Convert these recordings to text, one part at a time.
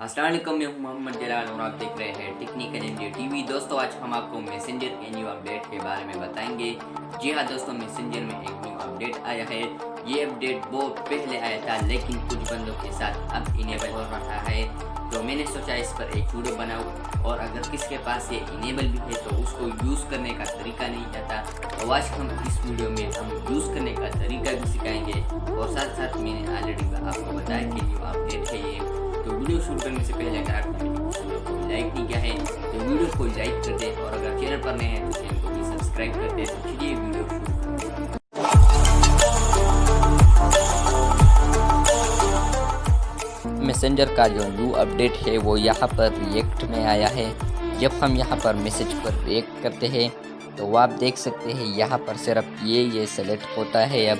अस्सलाम वालेकुम, मैं हूं मोहम्मद जलाल और आप देख रहे हैं टेक्निकल इंडिया टीवी। दोस्तों, आज हम आपको मैसेंजर के न्यू अपडेट के बारे में बताएंगे। जी हाँ दोस्तों, मैसेंजर में एक न्यू अपडेट आया है। ये अपडेट बहुत पहले आया था, लेकिन कुछ बंदों के साथ अब इनेबल हो रहा है। तो मैंने सोचा इस पर एक वीडियो बनाऊं, और अगर किसके पास ये इनेबल भी है तो उसको यूज़ करने का तरीका नहीं आता। तो आज हम इस वीडियो में हम यूज़ करने का तरीका भी सिखाएंगे, और साथ साथ मैंने ऑलरेडी आपको बताया कि न्यू अपडेट है ये। तो वीडियो शुरू करने से पहले अगर आपने वीडियो को लाइक नहीं किया है तो वीडियो को लाइक कर दें, और अगर चैनल पर नए हैं तो चैनल को भी सब्सक्राइब कर दें। तो चलिए वीडियो शुरू करते हैं। मैसेंजर का जो न्यू अपडेट है वो यहाँ पर रिएक्ट में आया है। जब हम यहाँ पर मैसेज पर रिएक्ट करते हैं तो आप देख सकते हैं यहाँ पर सिर्फ ये सेलेक्ट होता है। अब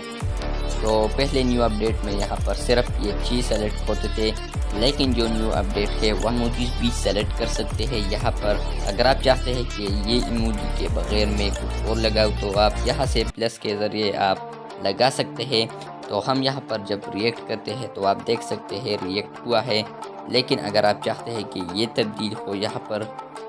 तो पहले न्यू अपडेट में यहाँ पर सिर्फ ये चीज़ सेलेक्ट होते थे, लेकिन जो न्यू अपडेट है वह इमोजीज भी सेलेक्ट कर सकते हैं। यहाँ पर अगर आप चाहते हैं कि ये इमोजी के बगैर में कुछ और लगाऊँ तो आप यहाँ से प्लस के ज़रिए आप लगा सकते हैं। तो हम यहाँ पर जब रिएक्ट करते हैं तो आप देख सकते हैं रिएक्ट हुआ है। लेकिन अगर आप चाहते हैं कि ये तब्दील हो, यहाँ पर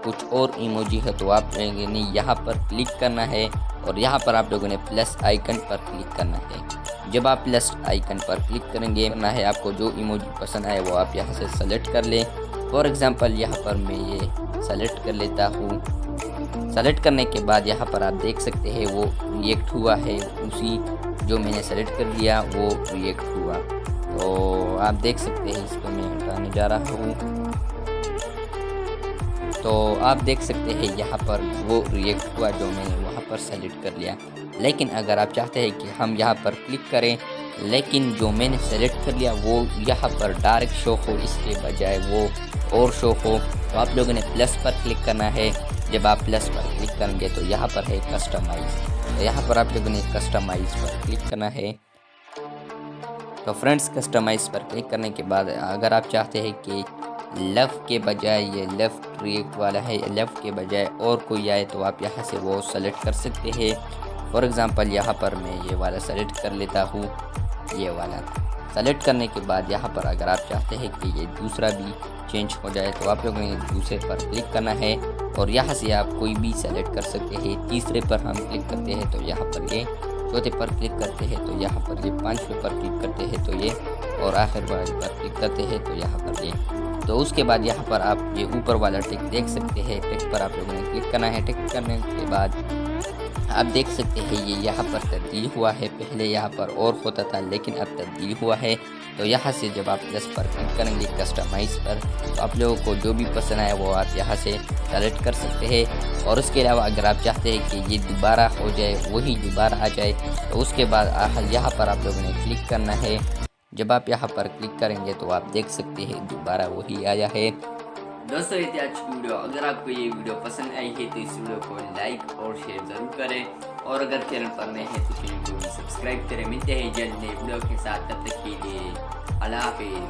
कुछ और इमोजी है, तो आप लोगों ने यहाँ पर क्लिक करना है, और यहाँ पर आप लोगों ने प्लस आइकन पर क्लिक करना है। जब आप प्लस आइकन पर क्लिक करेंगे करना है आपको जो इमोजी पसंद आए वो आप यहाँ से सेलेक्ट कर लें। फॉर एग्जांपल यहाँ पर मैं ये सेलेक्ट कर लेता हूँ। सेलेक्ट करने के बाद यहाँ पर आप देख सकते हैं वो रिएक्ट हुआ है, उसी जो मैंने सेलेक्ट कर लिया वो रिएक्ट हुआ। तो आप देख सकते हैं, इसको मैं हटाने जा रहा हूँ। तो आप देख सकते हैं यहाँ पर वो रिएक्ट हुआ जो मैंने वहाँ पर सेलेक्ट कर लिया। लेकिन अगर आप चाहते हैं कि हम यहाँ पर क्लिक करें, लेकिन जो मैंने सेलेक्ट कर लिया वो यहाँ पर डायरेक्ट शो हो, इसके बजाय वो और शो हो, तो आप लोगों ने प्लस पर क्लिक करना है। जब आप प्लस पर क्लिक करेंगे तो यहाँ पर है कस्टमाइज़, तो यहाँ पर आप लोगों ने कस्टमाइज़ पर क्लिक करना है। तो फ्रेंड्स, कस्टमाइज़ पर क्लिक करने के बाद अगर आप चाहते हैं कि लेफ़्ट के बजाय ये लेफ़्ट रिएक्ट वाला है, लेफ़्ट के बजाय और कोई आए, तो आप यहाँ से वो सेलेक्ट कर सकते हैं। फॉर एग्ज़ाम्पल यहाँ पर मैं ये वाला सेलेक्ट कर लेता हूँ। ये वाला सेलेक्ट करने के बाद यहाँ पर अगर आप चाहते हैं कि ये दूसरा भी चेंज हो जाए तो आप लोगों ने दूसरे पर क्लिक करना है, और यहाँ से आप कोई भी सेलेक्ट कर सकते हैं। तीसरे पर हम क्लिक करते हैं तो यहाँ पर ये, चौथे पर क्लिक करते हैं तो यहाँ पर ये, पाँचवें पर क्लिक करते हैं तो ये, और आखिर वाले पर क्लिक करते हैं तो यहाँ पर ये। तो उसके बाद यहाँ पर आप ये ऊपर वाला टिक देख सकते हैं, टिक पर आप लोगों ने क्लिक करना है। टिक करने के बाद आप देख सकते हैं ये यहाँ पर तब्दील हुआ है। पहले यहाँ पर और होता था, लेकिन अब तब्दील हुआ है। तो यहाँ से जब आप प्लस पर क्लिक करेंगे कस्टमाइज़ पर, तो आप लोगों को जो भी पसंद आए वो आप यहाँ से सेलेक्ट कर सकते हैं। और उसके अलावा अगर आप चाहते हैं कि ये दोबारा हो जाए, वही दोबारा आ जाए, तो उसके बाद यहाँ पर आप लोगों ने क्लिक करना है। जब आप यहाँ पर क्लिक करेंगे तो आप देख सकते हैं दोबारा वही आया है। दोस्तों, ये थी आज की वीडियो। अगर आपको ये वीडियो पसंद आई है तो इस वीडियो को लाइक और शेयर ज़रूर करें, और अगर चैनल पर नए हैं तो चैनल को भी सब्सक्राइब करें। मिलते हैं जल्द नए वीडियो के साथ, तब तक के लिए अल्लाह हाफिज़।